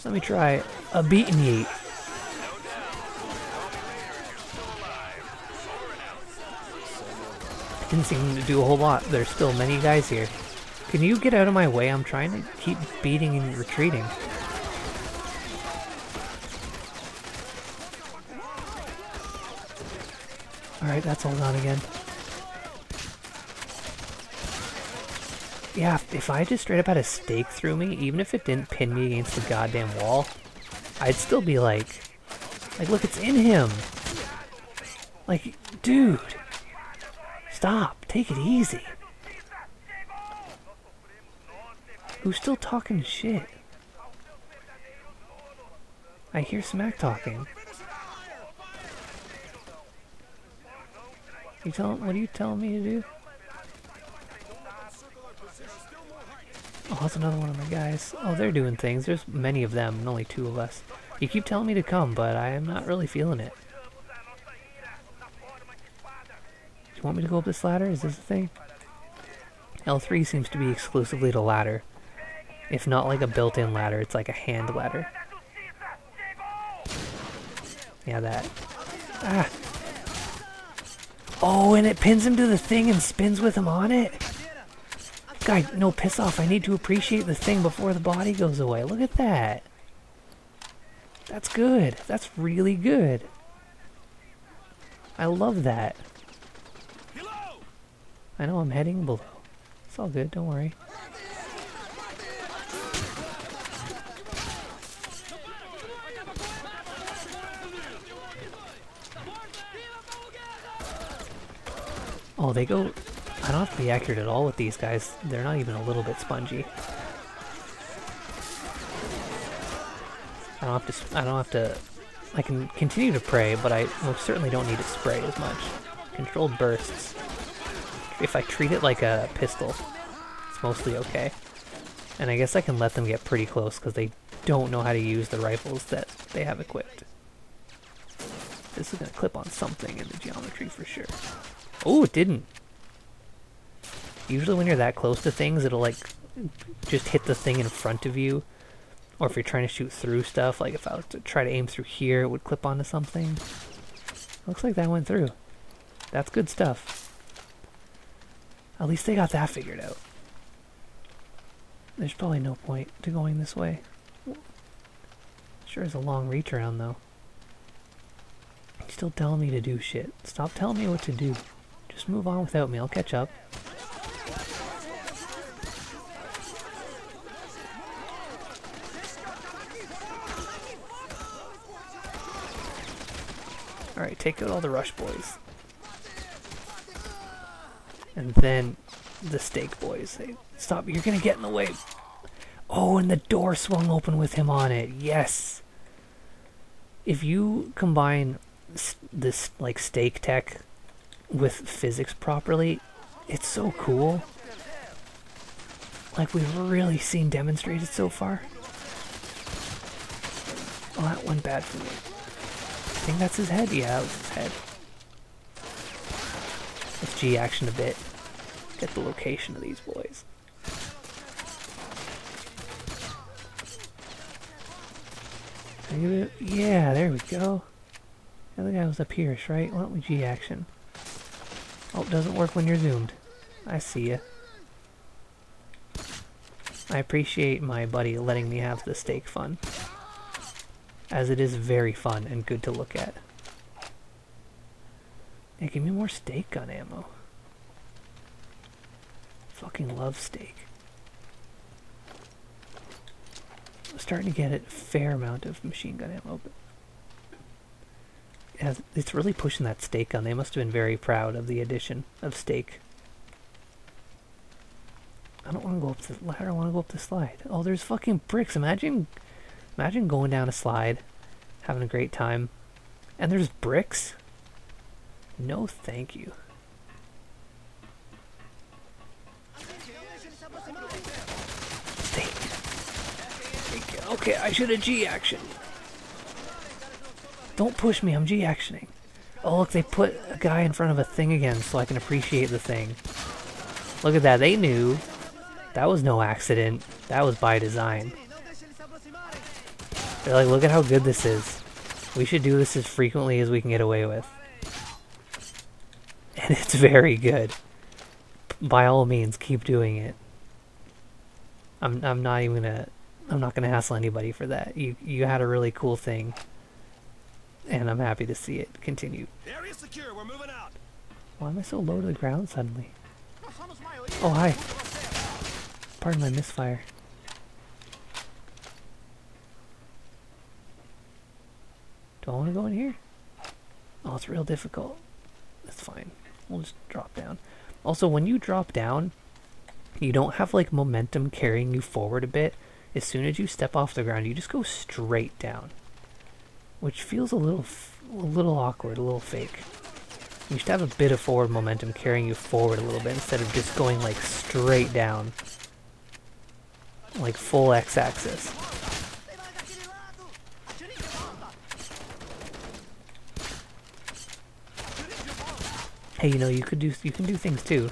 Let me try a beat and yeet. Didn't seem to do a whole lot. There's still many guys here. Can you get out of my way? I'm trying to keep beating and retreating. Alright, that's all gone again. Yeah, if I just straight up had a stake through me, even if it didn't pin me against the goddamn wall, I'd still be like, look, it's in him. Like, dude, stop, take it easy. Who's still talking shit? I hear smack talking. What are you telling me to do? Oh, that's another one of my guys. Oh, they're doing things. There's many of them and only 2 of us. You keep telling me to come, but I am not really feeling it. Do you want me to go up this ladder? Is this a thing? L3 seems to be exclusively to ladder. If not like a built-in ladder, it's like a hand ladder. Yeah, that. Ah! Oh, and it pins him to the thing and spins with him on it? Guy, no, piss off. I need to appreciate the thing before the body goes away. Look at that. That's good. That's really good. I love that. I know I'm heading below. It's all good, don't worry. Oh, they go... I don't have to be accurate at all with these guys. They're not even a little bit spongy. I don't have to... I can continue to pray, but I most certainly don't need to spray as much. Controlled bursts. If I treat it like a pistol, it's mostly okay. And I guess I can let them get pretty close because they don't know how to use the rifles that they have equipped. This is going to clip on something in the geometry for sure. Oh, it didn't. Usually when you're that close to things, it'll like just hit the thing in front of you. Or if you're trying to shoot through stuff, like if I was to try to aim through here, it would clip onto something. Looks like that went through. That's good stuff. At least they got that figured out. There's probably no point to going this way. Sure is a long reach around though. You're still telling me to do shit. Stop telling me what to do. Just move on without me, I'll catch up. Alright, take out all the rush boys. And then the stake boys. Hey, stop, you're gonna get in the way. Oh, and the door swung open with him on it. Yes! If you combine this like stake tech with physics properly, it's so cool. Like we've really seen demonstrated so far. Oh, that went bad for me. I think that's his head. Yeah, that was his head. Let's G-action a bit. Get the location of these boys. Yeah, there we go. The other guy was up here, right? Why don't we G-action? Oh, it doesn't work when you're zoomed. I see ya. I appreciate my buddy letting me have the stake fun, as it is very fun and good to look at. Yeah, give me more stake gun ammo. Fucking love stake. I'm starting to get a fair amount of machine gun ammo, but it's really pushing that stake gun. They must have been very proud of the addition of stake. I don't want to go up the ladder, I want to go up the slide. Oh, there's fucking bricks. Imagine going down a slide, having a great time, and there's bricks? No thank you. Stake. Okay, I should have G-action. Don't push me, I'm G-actioning. Oh look, they put a guy in front of a thing again so I can appreciate the thing. Look at that, they knew. That was no accident. That was by design. They're like, look at how good this is. We should do this as frequently as we can get away with. And it's very good. By all means, keep doing it. I'm not even I'm not gonna hassle anybody for that. You had a really cool thing. And I'm happy to see it continue. Area secure, we're moving out. Why am I so low to the ground suddenly? Oh, hi. Pardon my misfire. Do I want to go in here? Oh, it's real difficult. That's fine. We'll just drop down. Also, when you drop down, you don't have like momentum carrying you forward a bit. As soon as you step off the ground, you just go straight down. Which feels a little awkward, a little fake. You should have a bit of forward momentum carrying you forward a little bit instead of just going like straight down. Like full x-axis. Hey, you know, you can do things too.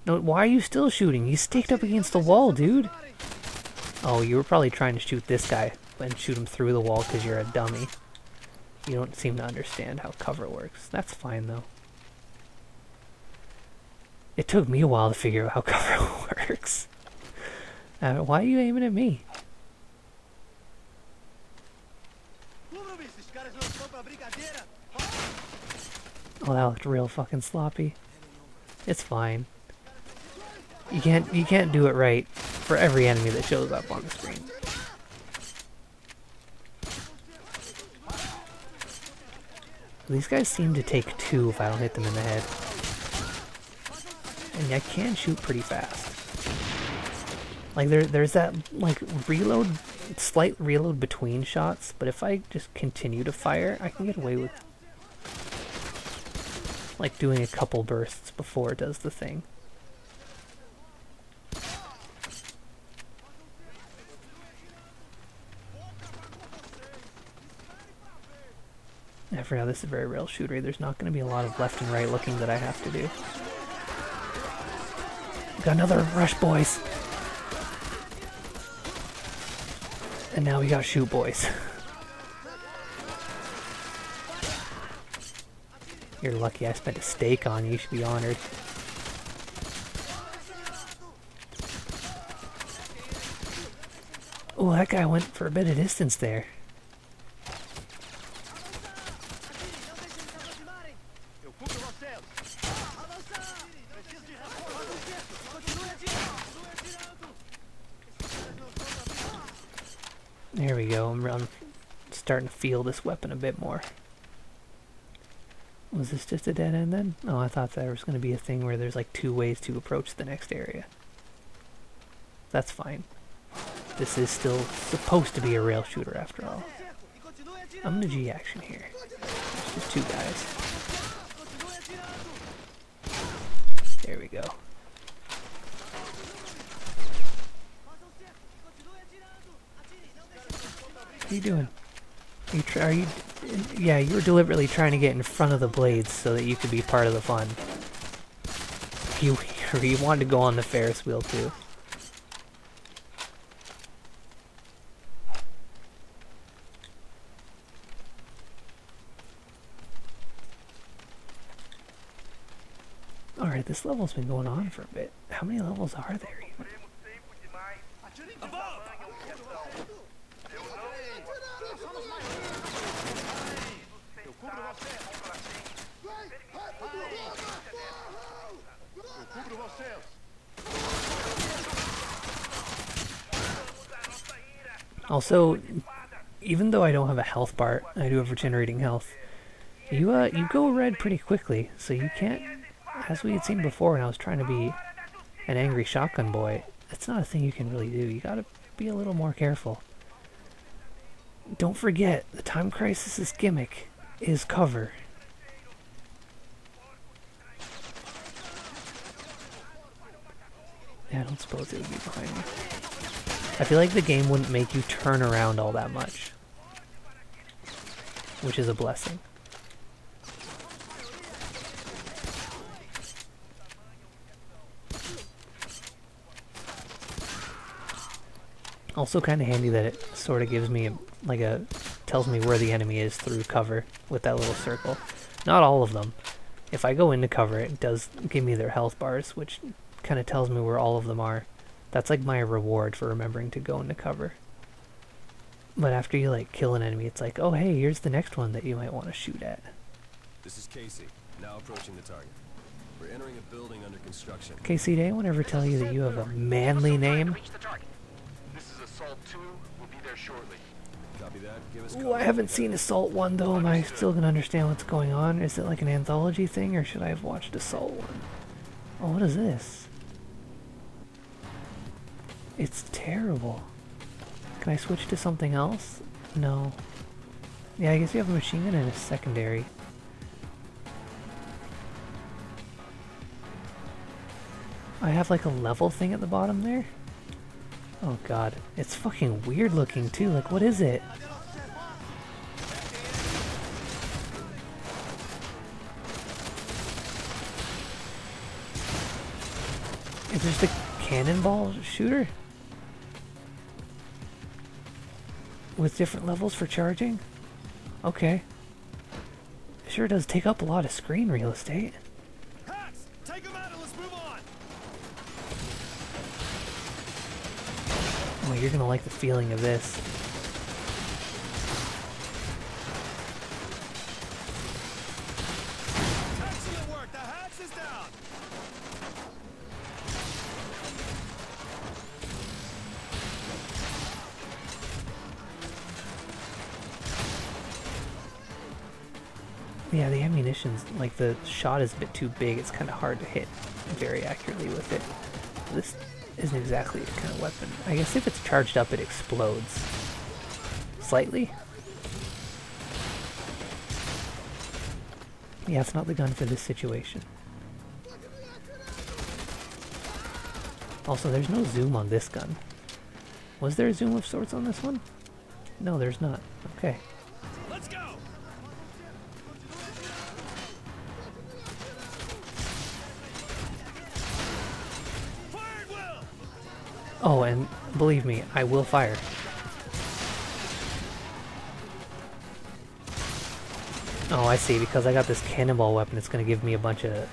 No, why are you still shooting? He's staked up against the wall, dude. Oh, you were probably trying to shoot this guy and shoot him through the wall because you're a dummy. You don't seem to understand how cover works. That's fine, though. It took me a while to figure out how cover works. Why are you aiming at me? Oh, that looked real fucking sloppy. It's fine. You can't do it right for every enemy that shows up on the screen. These guys seem to take two if I don't hit them in the head. And I can shoot pretty fast. Like there's that like reload, slight reload between shots, but if I just continue to fire, I can get away with like doing a couple bursts before it does the thing. I forgot this is a very rail shooter. There's not going to be a lot of left and right looking that I have to do. Got another rush, boys. And now we got shoot, boys. You're lucky I spent a stake on you. You should be honored. Oh, that guy went for a bit of distance there. There we go. I'm starting to feel this weapon a bit more. Was this just a dead end then? Oh, I thought there was going to be a thing where there's like two ways to approach the next area. That's fine. This is still supposed to be a rail shooter after all. I'm going to G action here. There's just two guys. There we go. What are you doing? Yeah, you were deliberately trying to get in front of the blades so that you could be part of the fun. You wanted to go on the Ferris wheel too. Alright, this level's been going on for a bit. How many levels are there even? Also, even though I don't have a health bar, I do have regenerating health. You go red pretty quickly, so you can't, as we had seen before when I was trying to be an angry shotgun boy, that's not a thing you can really do. You gotta be a little more careful. Don't forget, the Time Crisis' gimmick is cover. Yeah, I don't suppose it would be behind me. I feel like the game wouldn't make you turn around all that much, which is a blessing. Also kind of handy that it sort of gives me like a tells me where the enemy is through cover with that little circle. Not all of them. If I go into cover, it does give me their health bars, which kind of tells me where all of them are. That's like my reward for remembering to go into cover. But after you like kill an enemy, it's like, oh hey, here's the next one that you might want to shoot at. This is Casey, now approaching the target. We're entering a building under construction. Casey, did anyone ever tell you that you have a manly name? This is Assault 2. We'll be there shortly. Copy that. Give us Ooh, I haven't seen Assault 1 though. Am I still gonna understand what's going on? Is it like an anthology thing, or should I have watched Assault 1? Oh, what is this? It's terrible. Can I switch to something else? No. Yeah, I guess you have a machine gun and a secondary. I have like a level thing at the bottom there? Oh god. It's fucking weird looking too. Like, what is it? Is this the cannonball shooter? With different levels for charging? Okay. It sure does take up a lot of screen real estate. Hacks! Take them out and let's move on! Oh, you're gonna like the feeling of this. Excellent work! The Hacks is down! Yeah, the ammunition's, like, the shot is a bit too big. It's kind of hard to hit very accurately with it. This isn't exactly the kind of weapon. I guess if it's charged up, it explodes. Slightly? Yeah, it's not the gun for this situation. Also, there's no zoom on this gun. Was there a zoom of sorts on this one? No, there's not. Okay. Let's go! Fire at will! Oh, and believe me, I will fire. Oh, I see, because I got this cannonball weapon, it's gonna give me a bunch of,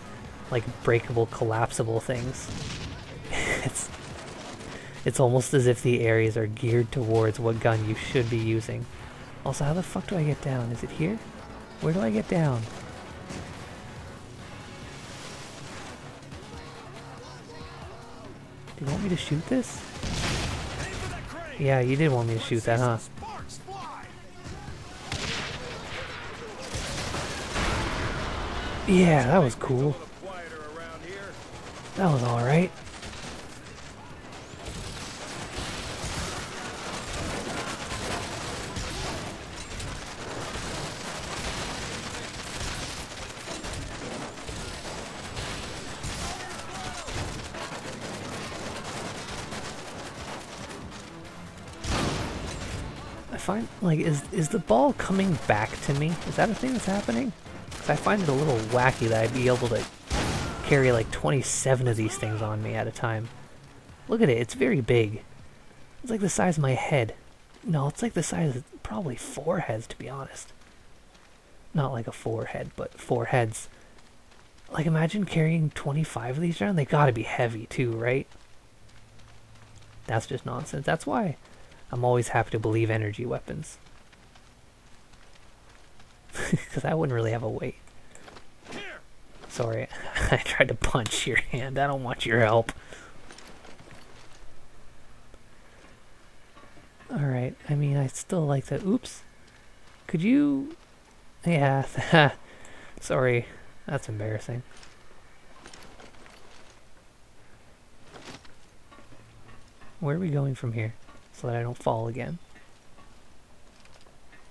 like, breakable, collapsible things. It's almost as if the areas are geared towards what gun you should be using. Also, how the fuck do I get down? Is it here? Where do I get down? Do you want me to shoot this? Aim for that crane! Yeah, you did want me to shoot that, huh? Sparks fly! Yeah, that was cool. A little quieter around here. That was alright. I find, like, is the ball coming back to me? Is that a thing that's happening? Because I find it a little wacky that I'd be able to carry like 27 of these things on me at a time. Look at it, it's very big. It's like the size of my head. No, it's like the size of probably 4 heads, to be honest. Not like a 4-head, but 4 heads. Like, imagine carrying 25 of these around. They gotta be heavy too, right? That's just nonsense. That's why I'm always happy to believe energy weapons. Because I wouldn't really have a weight. Here! Sorry, I tried to punch your hand. I don't want your help. Alright, I mean, I still like that. Oops. Could you... Yeah, sorry. That's embarrassing. Where are we going from here? So that I don't fall again.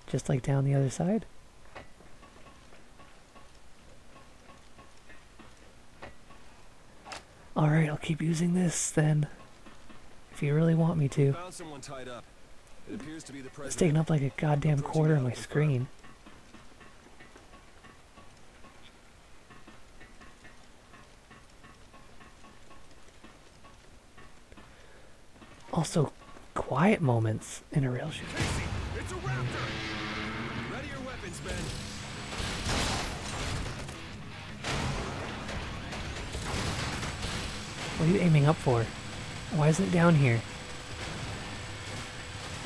Just like down the other side? Alright, I'll keep using this then. If you really want me to. Found someone tied up. It appears to be the It's president. taking up like a goddamn quarter of my screen. Also, quiet moments in a rail shooter. Casey, it's It's a raptor! Ready your weapons, men. What are you aiming up for? Why isn't it down here?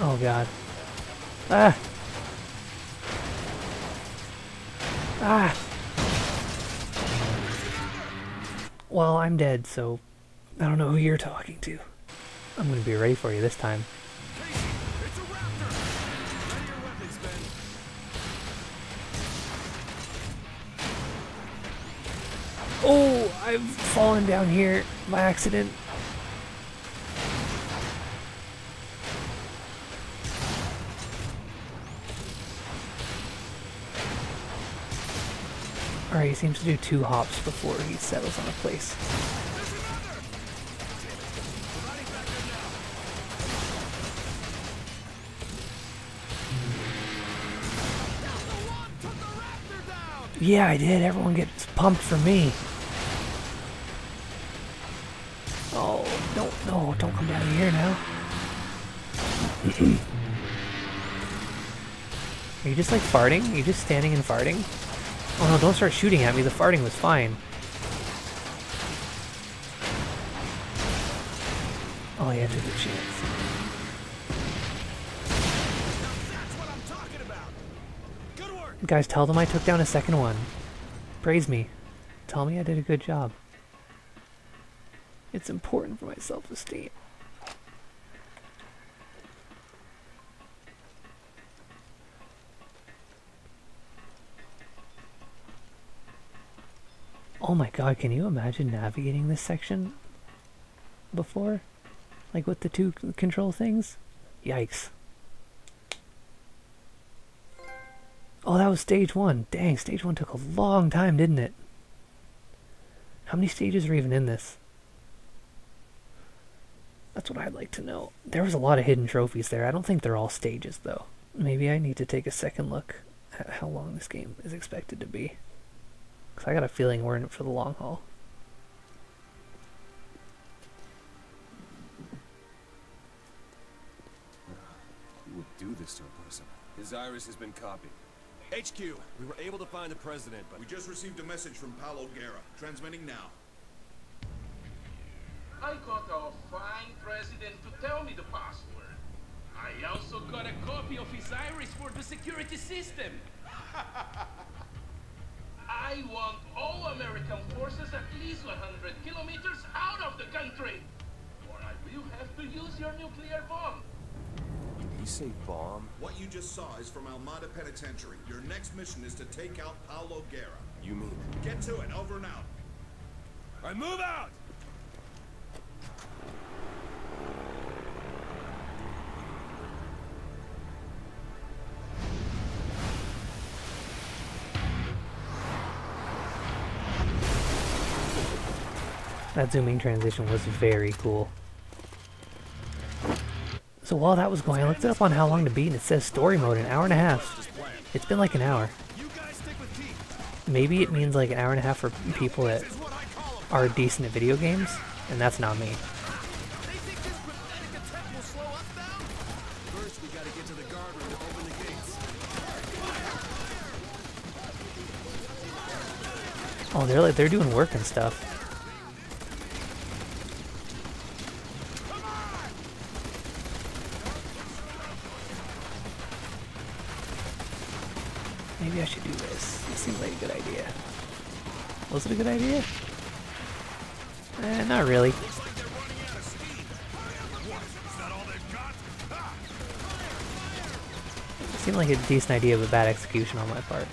Oh god. Ah! Ah! Well, I'm dead, so I don't know who you're talking to. I'm gonna be ready for you this time. Casey, it's a raptor! Ready your weapons, men. Oh! I've fallen down here by accident. Alright, he seems to do 2 hops before he settles on a place. There's another! Providing backup now. That's the one! Took the raptor down! Yeah, I did. Everyone gets pumped for me. Oh, no, don't come down here now. Are you just like farting? Are you just standing and farting? Oh no, don't start shooting at me. The farting was fine. Oh yeah, took a chance. That's what I'm talking about! Good work! Guys, tell them I took down a second one. Praise me. Tell me I did a good job. It's important for my self-esteem. Oh my god, can you imagine navigating this section before? Like with the 2 control things? Yikes. Oh, that was stage 1. Dang, stage 1 took a long time, didn't it? How many stages are even in this? That's what I'd like to know. There was a lot of hidden trophies there. I don't think they're all stages, though. Maybe I need to take a second look at how long this game is expected to be. Because I got a feeling we're in it for the long haul. Who would do this to a person? His iris has been copied. HQ, we were able to find the president, but We just received a message from Paulo Guerra. Transmitting now. I got our fine president to tell me the password. I also got a copy of his iris for the security system. I want all American forces at least 100 kilometers out of the country, or I will have to use your nuclear bomb. did he say bomb? What you just saw is from Almada Penitentiary. Your next mission is to take out Paulo Guerra. You mean? Get to it. Over and out. All right, move out! That zooming transition was very cool. So while that was going, I looked it up on how long to beat, and it says story mode, an hour and a half. It's been like an hour. You guys stick with T. Maybe it means like an hour and a half for people that This is what I call them. are decent at video games, and that's not me. They think this pathetic attempt will slow us down? First, we gotta get to the guardroom to open the gates. Oh, they're doing work and stuff. Maybe I should do this. This seems like a good idea. Was it a good idea? Not really. Looks like they're running out of steam. What? Is that all they've got? Ha! It seemed like a decent idea, but bad execution on my part.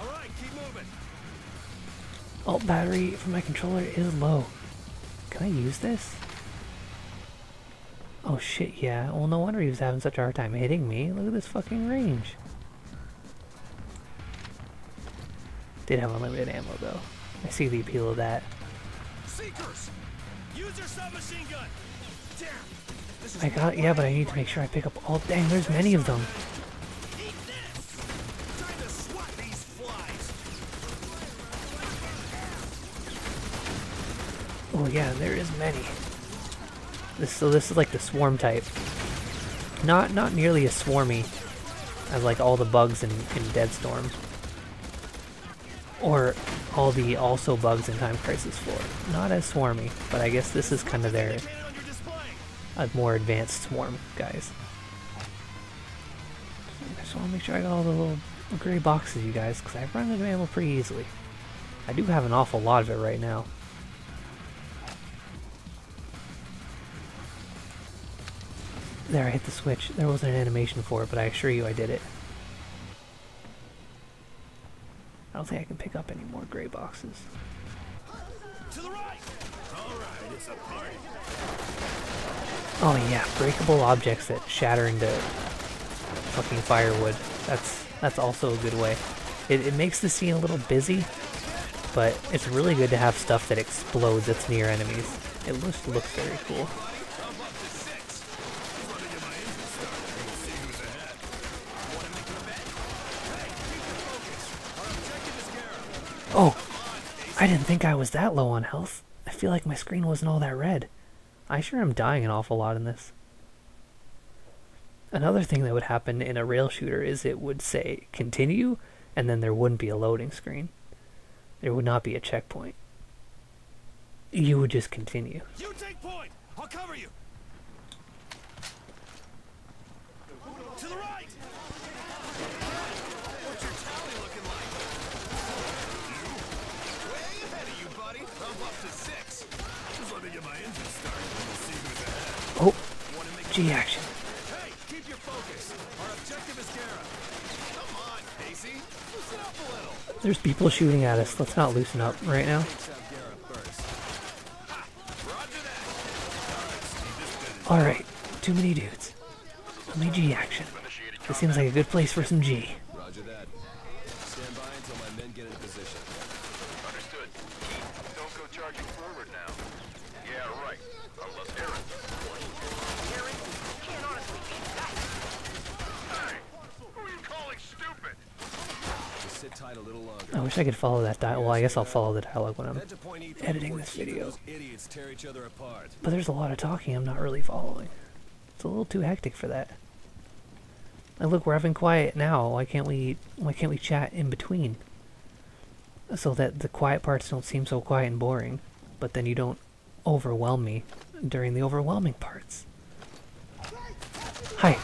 All right, keep moving. Alt battery for my controller is low. Can I use this? Oh shit, yeah. Well, no wonder he was having such a hard time hitting me. Look at this fucking range. Did have unlimited ammo though. I see the appeal of that. Seekers! Use your submachine gun! Damn! This is I got, yeah, but I need to make sure I pick up all. Dang, there's many of them. Eat this! Time to swat these flies! Oh yeah, there is many. So this is like the swarm type. Not nearly as swarmy as like all the bugs in Dead Storm. Or all the also bugs in Time Crisis 4. Not as swarmy, but I guess this is kind of their more advanced swarm guys. I just want to make sure I got all the little gray boxes, you guys, because I run out of ammo pretty easily. I do have an awful lot of it right now. There, I hit the switch. There wasn't an animation for it, but I assure you I did it. I don't think I can pick up any more gray boxes. To the right. All right, it's a party. Oh yeah, breakable objects that shatter into fucking firewood. That's also a good way. It makes the scene a little busy, but it's really good to have stuff that explodes that's near enemies. It looks very cool. Oh, I didn't think I was that low on health. I feel like my screen wasn't all that red. I sure am dying an awful lot in this. Another thing that would happen in a rail shooter is it would say continue, and then there wouldn't be a loading screen. There would not be a checkpoint. You would just continue. You take point. I'll cover you. To the right. What's your tally looking like? Way ahead of you, buddy. I'm up to 6. Just let me get my engine started and we'll see who's ahead. Oh, G action. Hey, keep your focus. Our objective is Gara. Come on, Casey. Loosen up a little. There's people shooting at us. Let's not loosen up right now. Alright, too many dudes. Let me G action. This seems like a good place for some G. Roger that. Stand by until my men get in position. Understood. Don't go charging forward now. Yeah, right. Unless Aaron. Aaron? Can't honestly beat that. Hey! Who are you calling stupid? Just sit tight a little longer. I wish I could follow that dialogue. Well, I guess I'll follow the dialogue when I'm Head to point E3 editing before this either of video. those idiots tear each other apart. But there's a lot of talking I'm not really following. It's a little too hectic for that. Like, look, we're having quiet now. Why can't we chat in between? So that the quiet parts don't seem so quiet and boring, but then you don't overwhelm me during the overwhelming parts. Hi.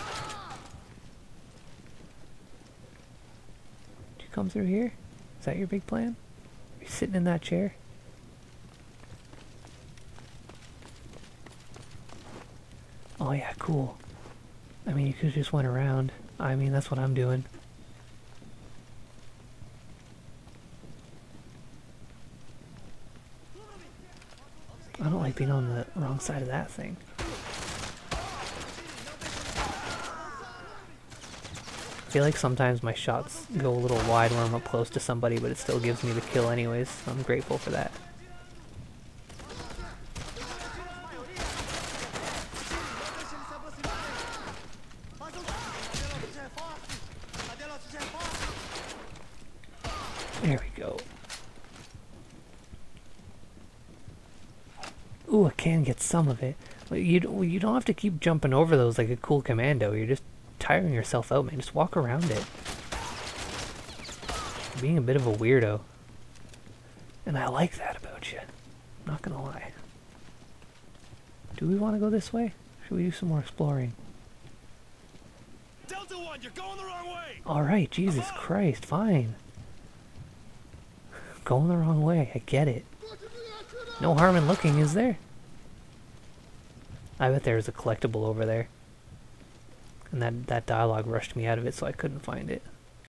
Did you come through here? Is that your big plan? Are you sitting in that chair? Oh yeah, cool. I mean, you could have just went around. I mean, that's what I'm doing. I don't like being on the wrong side of that thing. I feel like sometimes my shots go a little wide when I'm up close to somebody, but it still gives me the kill anyways, so I'm grateful for that. There we go. Ooh, I can get some of it. You don't have to keep jumping over those like a cool commando. You're just tiring yourself out, man. Just walk around it. You're being a bit of a weirdo. And I like that about you. I'm not gonna lie. Do we want to go this way? Should we do some more exploring? Delta 1, you're going the wrong way. Alright, Jesus Christ, fine. Going the wrong way, I get it. No harm in looking, is there? I bet there's a collectible over there. And that dialogue rushed me out of it, so I couldn't find it.